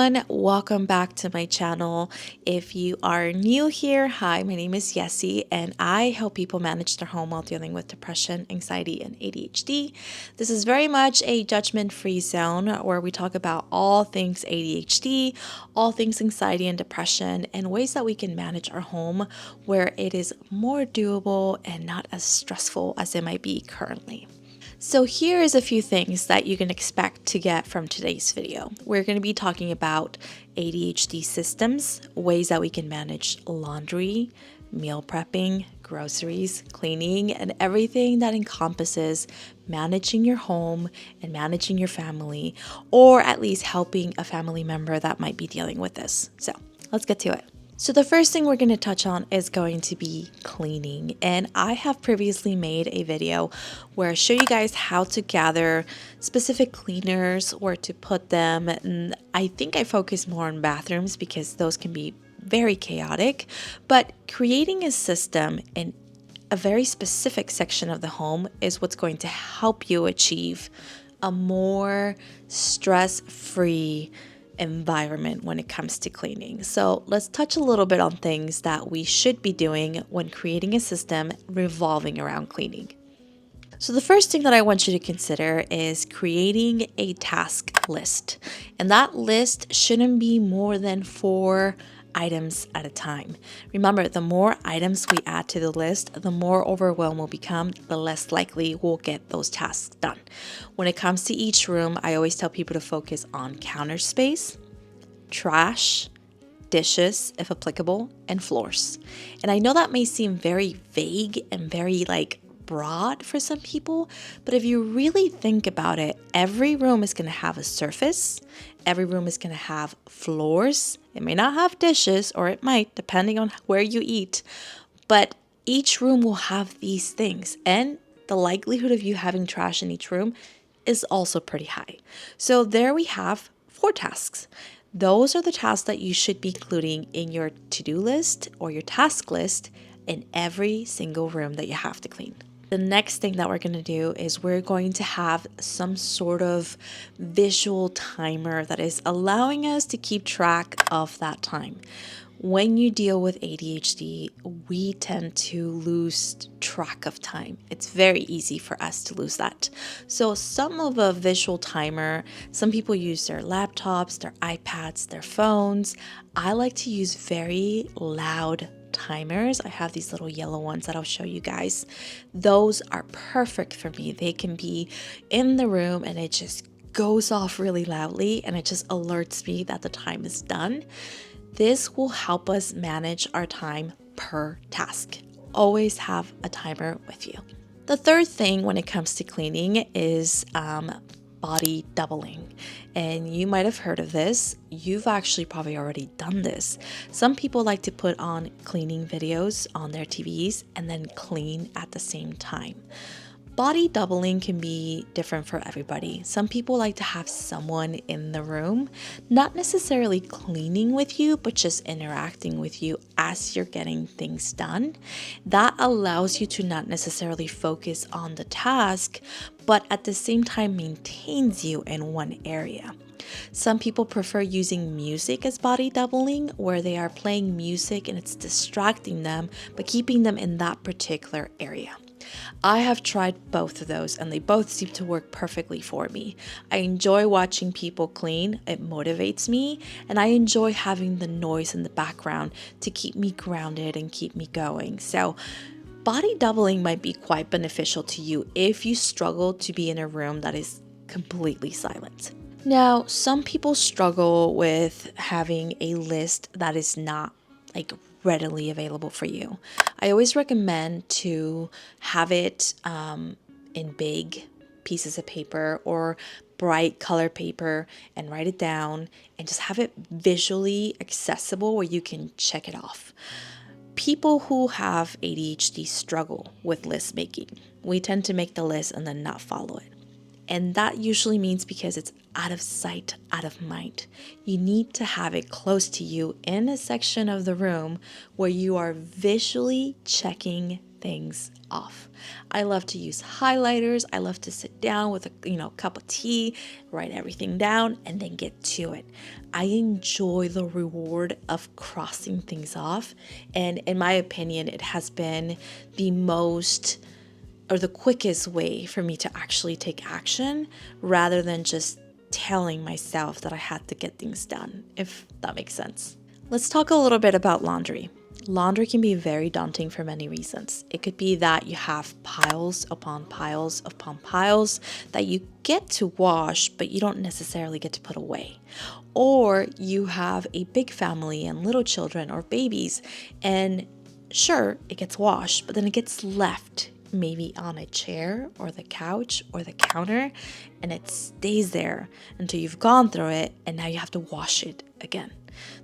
everyone, welcome back to my channel. If you are new here, hi, my name is Yessie and I help people manage their home while dealing with depression, anxiety, and ADHD. This is very much a judgment-free zone where we talk about all things ADHD, all things anxiety and depression, and ways that we can manage our home where it is more doable and not as stressful as it might be currently. So here is a few things that you can expect to get from today's video. We're going to be talking about ADHD systems, ways that we can manage laundry, meal prepping, groceries, cleaning, and everything that encompasses managing your home and managing your family, or at least helping a family member that might be dealing with this. So let's get to it. So the first thing we're going to touch on is going to be cleaning. And I have previously made a video where I show you guys how to gather specific cleaners, where to put them. And I think I focus more on bathrooms because those can be very chaotic. But creating a system in a very specific section of the home is what's going to help you achieve a more stress-free environment when it comes to cleaning. So let's touch a little bit on things that we should be doing when creating a system revolving around cleaning. So the first thing that I want you to consider is creating a task list. And that list shouldn't be more than 4 items at a time. Remember, the more items we add to the list, the more overwhelmed we'll become, the less likely we'll get those tasks done. When it comes to each room, I always tell people to focus on counter space, trash, dishes, if applicable, and floors. And I know that may seem very vague and very broad for some people, but if you really think about it, every room is going to have a surface. Every room is going to have floors. It may not have dishes, or it might, depending on where you eat, but each room will have these things, and the likelihood of you having trash in each room is also pretty high. So there we have 4 tasks. Those are the tasks that you should be including in your to-do list or your task list in every single room that you have to clean. The next thing that we're going to do is we're going to have some sort of visual timer that is allowing us to keep track of that time. When you deal with ADHD, we tend to lose track of time. It's very easy for us to lose that. So some of a visual timer, some people use their laptops, their iPads, their phones. I like to use very loud timers. I have these little yellow ones that I'll show you guys. Those are perfect for me. They can be in the room and it just goes off really loudly and it just alerts me that the time is done. This will help us manage our time per task. Always have a timer with you. The third thing when it comes to cleaning is body doubling. And you might have heard of this. You've actually probably already done this. Some people like to put on cleaning videos on their TVs and then clean at the same time. Body doubling can be different for everybody. Some people like to have someone in the room, not necessarily cleaning with you, but just interacting with you as you're getting things done. That allows you to not necessarily focus on the task, but at the same time maintains you in one area. Some people prefer using music as body doubling, where they are playing music and it's distracting them, but keeping them in that particular area. I have tried both of those and they both seem to work perfectly for me. I enjoy watching people clean, it motivates me, and I enjoy having the noise in the background to keep me grounded and keep me going. So body doubling might be quite beneficial to you if you struggle to be in a room that is completely silent. Now, some people struggle with having a list that is not readily available for you. I always recommend to have it in big pieces of paper or bright color paper and write it down and just have it visually accessible where you can check it off. People who have ADHD struggle with list making. We tend to make the list and then not follow it. And that usually means because it's out of sight, out of mind. You need to have it close to you in a section of the room where you are visually checking things off. I love to use highlighters. I love to sit down with a cup of tea, write everything down, and then get to it. I enjoy the reward of crossing things off. And in my opinion, it has been the most or the quickest way for me to actually take action rather than just telling myself that I had to get things done, if that makes sense. Let's talk a little bit about laundry. Laundry can be very daunting for many reasons. It could be that you have piles upon piles upon piles that you get to wash, but you don't necessarily get to put away. Or you have a big family and little children or babies, and sure, it gets washed, but then it gets left maybe on a chair or the couch or the counter, and it stays there until you've gone through it, and now you have to wash it again.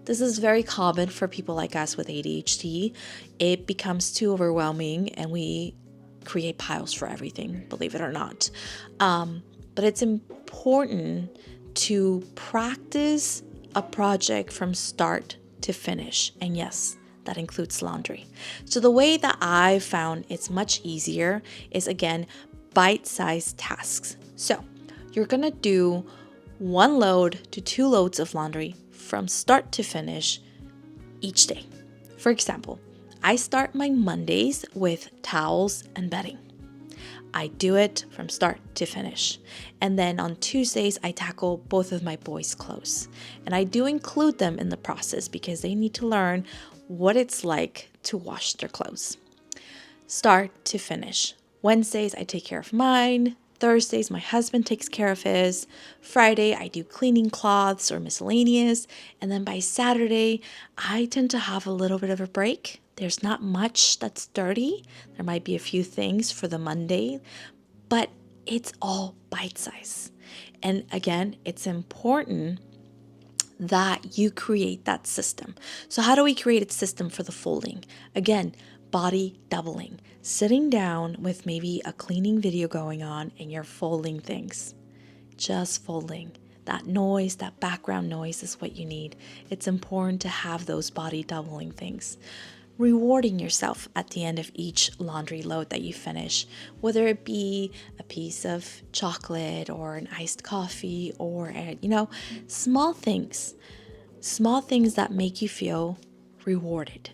This is very common for people like us with ADHD. It becomes too overwhelming and we create piles for everything, believe it or not. But it's important to practice a project from start to finish. And yes, that includes laundry. So the way that I found it's much easier is, again, bite-sized tasks. So you're gonna do 1 load to 2 loads of laundry from start to finish each day. For example, I start my Mondays with towels and bedding. I do it from start to finish. And then on Tuesdays, I tackle both of my boys' clothes. And I do include them in the process because they need to learn what it's like to wash their clothes. Start to finish. Wednesdays, I take care of mine. Thursdays, my husband takes care of his. Friday, I do cleaning cloths or miscellaneous. And then by Saturday, I tend to have a little bit of a break. There's not much that's dirty. There might be a few things for the Monday, but it's all bite size. And again, it's important that you create that system. So how do we create a system for the folding? Again, body doubling. Sitting down with maybe a cleaning video going on and you're folding things. Just folding. That noise, that background noise is what you need. It's important to have those body doubling things. Rewarding yourself at the end of each laundry load that you finish, whether it be a piece of chocolate or an iced coffee or, small things that make you feel rewarded.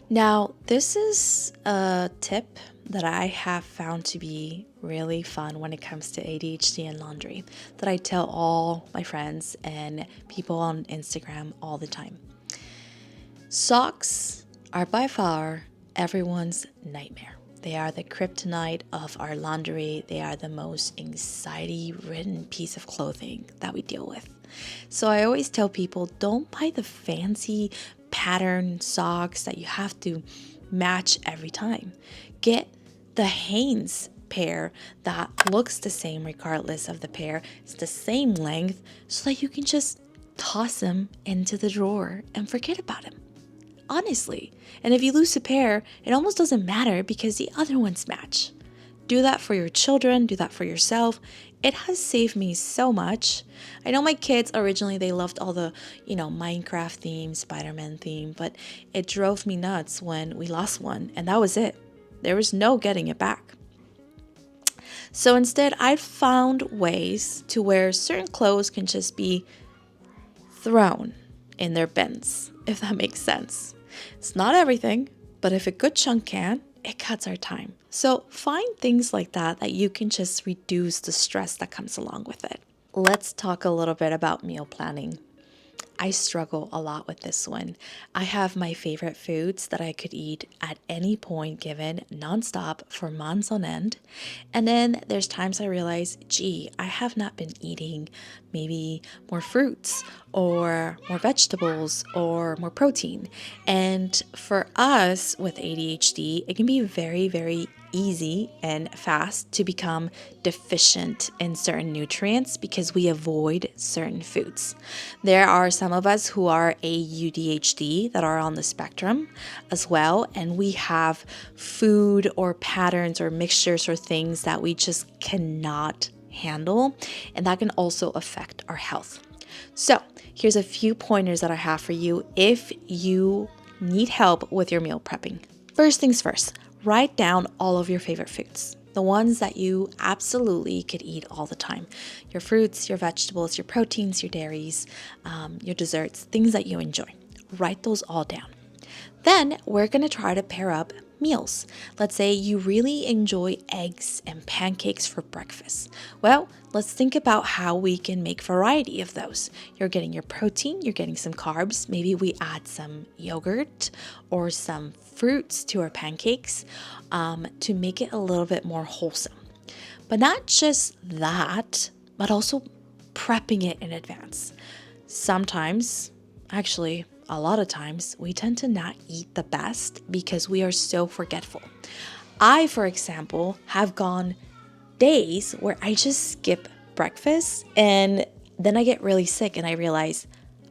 Now, this is a tip that I have found to be really fun when it comes to ADHD and laundry that I tell all my friends and people on Instagram all the time. Socks are by far everyone's nightmare. They are the kryptonite of our laundry. They are the most anxiety-ridden piece of clothing that we deal with. So I always tell people, don't buy the fancy pattern socks that you have to match every time. Get the Hanes pair that looks the same regardless of the pair. It's the same length so that you can just toss them into the drawer and forget about them. Honestly. And if you lose a pair, it almost doesn't matter because the other ones match. Do that for your children, do that for yourself. It has saved me so much. I know my kids originally, they loved all the, Minecraft theme, Spider-Man theme, but it drove me nuts when we lost one, and that was it. There was no getting it back. So instead, I found ways to where certain clothes can just be thrown in their bins, if that makes sense. It's not everything, but if a good chunk can, it cuts our time. So find things like that you can just reduce the stress that comes along with it. Let's talk a little bit about meal planning. I struggle a lot with this one. I have my favorite foods that I could eat at any point given nonstop for months on end. And then there's times I realize, I have not been eating maybe more fruits or more vegetables or more protein. And for us with ADHD, it can be very, very easy and fast to become deficient in certain nutrients because we avoid certain foods. There are some of us who are ADHD that are on the spectrum as well, and we have food or patterns or mixtures or things that we just cannot handle, and that can also affect our health. So here's a few pointers that I have for you if you need help with your meal prepping. First things first, Write down all of your favorite foods, the ones that you absolutely could eat all the time. Your fruits, your vegetables, your proteins, your dairies, your desserts, things that you enjoy. Write those all down. Then we're going to try to pair up meals. Let's say you really enjoy eggs and pancakes for breakfast. Well, let's think about how we can make variety of those. You're getting your protein, you're getting some carbs. Maybe we add some yogurt or some fruits to our pancakes to make it a little bit more wholesome. But not just that, but also prepping it in advance. Sometimes, actually, a lot of times, we tend to not eat the best because we are so forgetful. I, for example, have gone days where I just skip breakfast and then I get really sick and I realize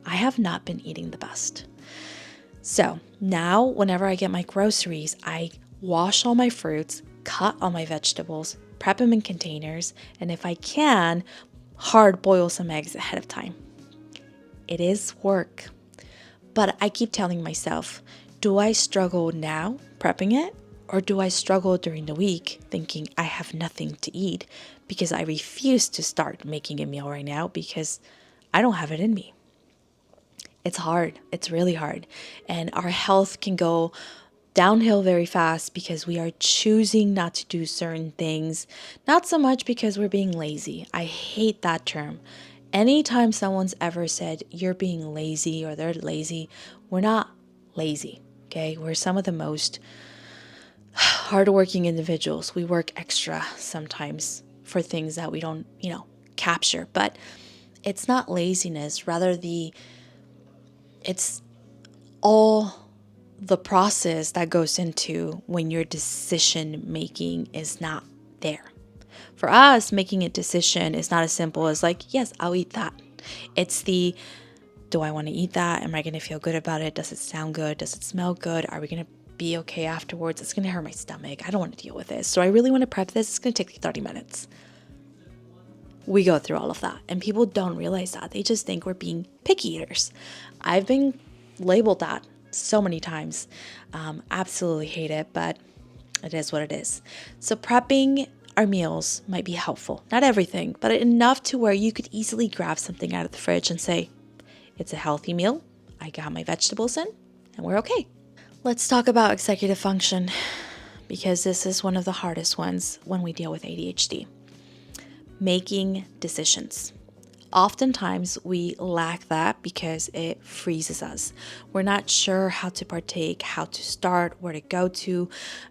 I have not been eating the best. So now, whenever I get my groceries, I wash all my fruits, cut all my vegetables, prep them in containers, and if I can, hard boil some eggs ahead of time. It is work. But I keep telling myself, do I struggle now prepping it? Or do I struggle during the week thinking I have nothing to eat because I refuse to start making a meal right now because I don't have it in me? It's hard. It's really hard. And our health can go downhill very fast because we are choosing not to do certain things, not so much because we're being lazy. I hate that term. Anytime someone's ever said you're being lazy or they're lazy, we're not lazy, okay? We're some of the most hardworking individuals. We work extra sometimes for things that we don't, capture, but it's not laziness, rather it's all the process that goes into when your decision making is not there. For us, making a decision is not as simple as like, yes, I'll eat that. It's the, do I want to eat that? Am I going to feel good about it? Does it sound good? Does it smell good? Are we going to be okay afterwards? It's going to hurt my stomach. I don't want to deal with this. So I really want to prep this. It's going to take 30 minutes. We go through all of that. And people don't realize that. They just think we're being picky eaters. I've been labeled that so many times. Absolutely hate it, but it is what it is. So prepping our meals might be helpful. Not everything, but enough to where you could easily grab something out of the fridge and say, it's a healthy meal. I got my vegetables in and we're okay. Let's talk about executive function because this is one of the hardest ones when we deal with ADHD. Making decisions. Oftentimes we lack that because it freezes us. We're not sure how to partake, how to start, where to go to.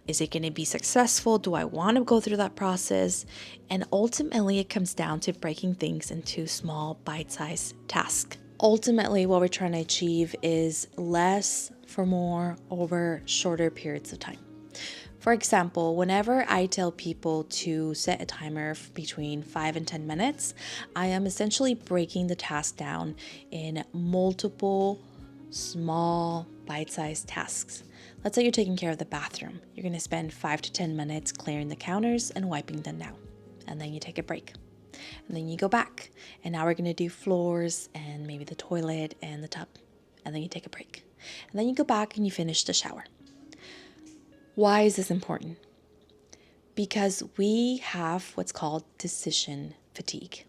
Is it going to be successful? Do I want to go through that process? And ultimately, it comes down to breaking things into small, bite-sized tasks. Ultimately, what we're trying to achieve is less for more over shorter periods of time. For example, whenever I tell people to set a timer between 5 and 10 minutes, I am essentially breaking the task down in multiple small bite-sized tasks. Let's say you're taking care of the bathroom. You're going to spend 5 to 10 minutes clearing the counters and wiping them down. And then you take a break. And then you go back. And now we're going to do floors and maybe the toilet and the tub. And then you take a break. And then you go back and you finish the shower. Why is this important? Because we have what's called decision fatigue.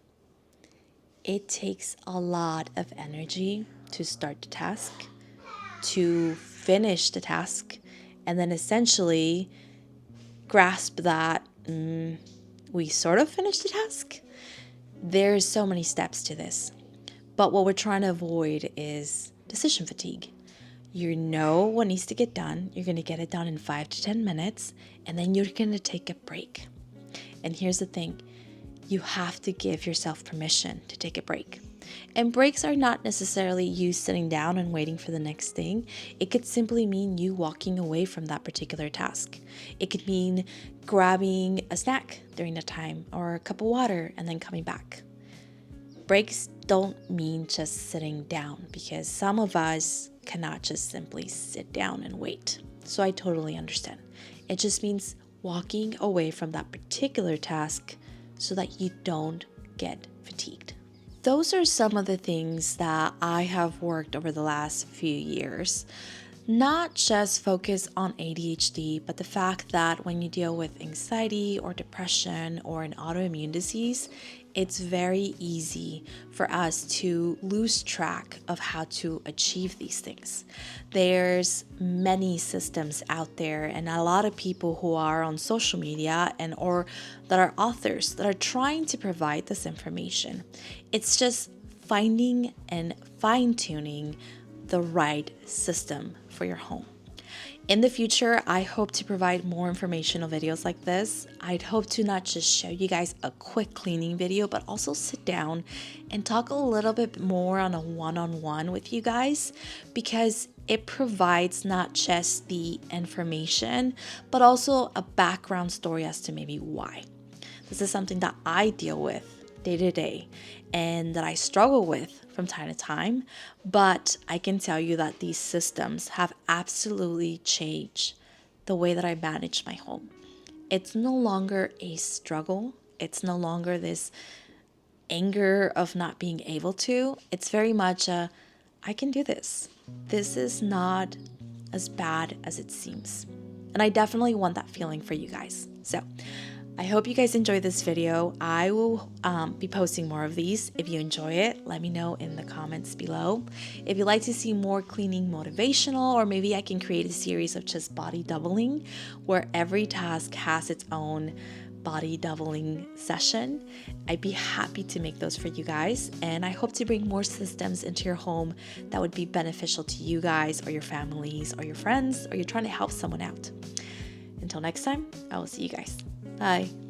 It takes a lot of energy to start the task, to finish the task, and then essentially grasp that we sort of finished the task. There's so many steps to this. But what we're trying to avoid is decision fatigue. You know what needs to get done. You're going to get it done in 5 to 10 minutes, and then you're going to take a break. And here's the thing. You have to give yourself permission to take a break. And breaks are not necessarily you sitting down and waiting for the next thing. It could simply mean you walking away from that particular task. It could mean grabbing a snack during the time or a cup of water and then coming back. Breaks don't mean just sitting down because some of us cannot just simply sit down and wait. So I totally understand. It just means walking away from that particular task so that you don't get fatigued. Those are some of the things that I have worked over the last few years. not just focus on ADHD, but the fact that when you deal with anxiety or depression or an autoimmune disease, it's very easy for us to lose track of how to achieve these things. There's many systems out there and a lot of people who are on social media and or that are authors that are trying to provide this information. It's just finding and fine-tuning the right system for your home. In the future, I hope to provide more informational videos like this. I'd hope to not just show you guys a quick cleaning video, but also sit down and talk a little bit more on a one-on-one with you guys, because it provides not just the information, but also a background story as to maybe why. This is something that I deal with day to day and that I struggle with from time to time, but I can tell you that these systems have absolutely changed the way that I manage my home. It's no longer a struggle. It's no longer this anger of not being able to. It's very much a, I can do this. This is not as bad as it seems. And I definitely want that feeling for you guys. So I hope you guys enjoyed this video. I will be posting more of these. If you enjoy it, let me know in the comments below. If you'd like to see more cleaning motivational, or maybe I can create a series of just body doubling where every task has its own body doubling session, I'd be happy to make those for you guys. And I hope to bring more systems into your home that would be beneficial to you guys or your families or your friends, or you're trying to help someone out. Until next time, I will see you guys. Bye.